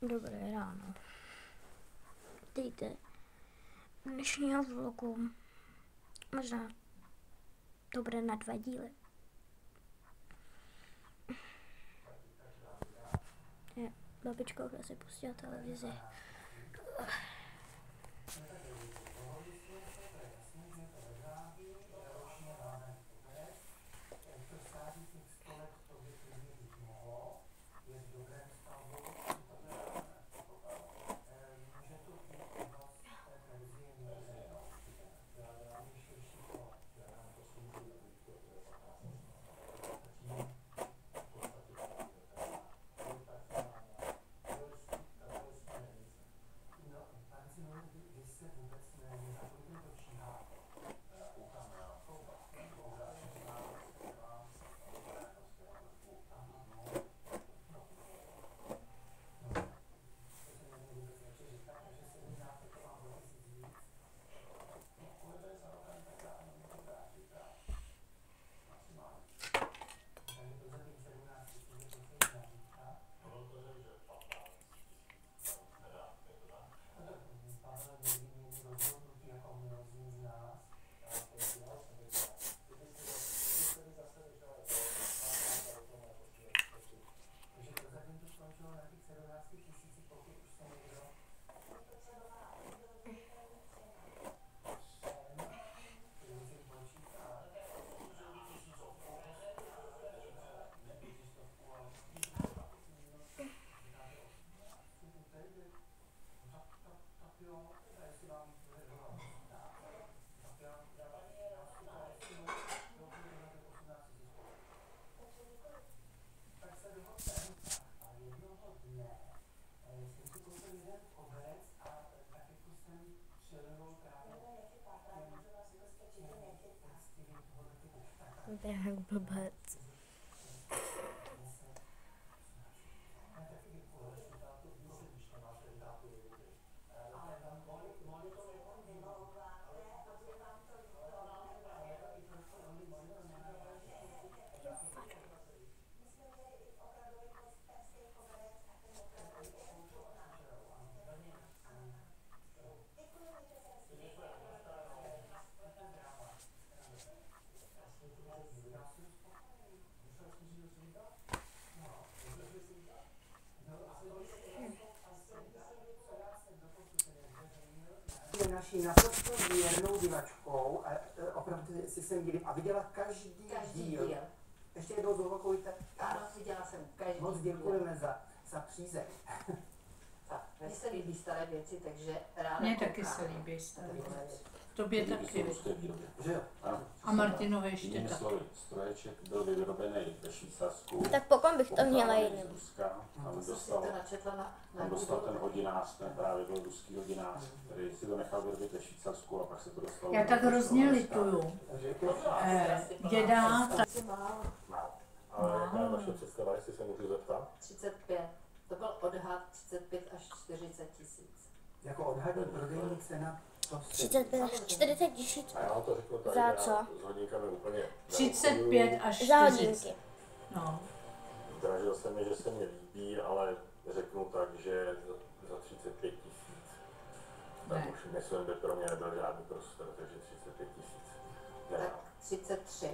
Dobré ráno. Vítejte dnešního vlogu. Možná to bude na 2 díly. Babička už asi pustila televizi. To je jak blbec. Naší naprosto věrnou divačkou a opravdu si se mýlím a viděla každý díl. Ještě jednou zopakujte. Ano, viděla jsem každý Moc děkujeme za přízeň. Mně se líbí staré věci, takže ráda Mně koukám. taky se líbí staré věci. Tobě taky. Že jo? A Martinovi ještě Jinými taky. slovy, stroječek byl vyrobený ve Švýcarsku. Tak pokud bych to měla pochází jiným. z Ruska. Tam To si to načetla na dostal ten Google. hodinář, ten právě byl ruský hodinář, který si to nechal vyrobit ve Švýcarsku a pak se to dostalo. Já tak hrozně lituju. Děda, tak Ale jaká je vaše představa, jestli se můžu zeptat? 35. To byl odhad 35 až 40 tisíc. Jako odhadní prodejní cena to 35 až 40 tisíc. A já vám to řeknu tady, Za já co? s hodinkami úplně 35 až Za 40. hodinky. No. Dražil se mi, že se mi líbí, ale řeknu tak, že za 35 tisíc. Tak Ne. už myslím, by pro mě nebyl žádný prostor, takže 35 tisíc. Tak 33.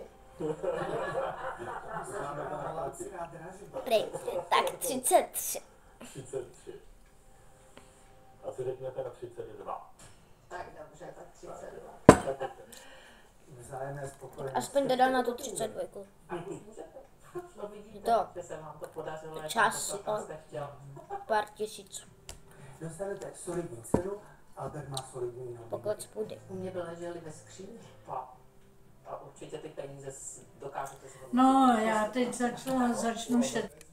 Dobrý, tak 33. 33. A si řekněte na 32. Tak dobře, tak 32. Vzájemné spokojenosti. Aspoň dodal na tu 32. No vidíte, To. že se vám to podařilo. jak Čas to o- jste chtěl. Pár tisíc. Dostanete solidní cenu, Albert má solidní hodinky. Pokud půjde. U mě by ležely ve skříni. A určitě ty peníze dokážete si... No, já teď začnu šetřit.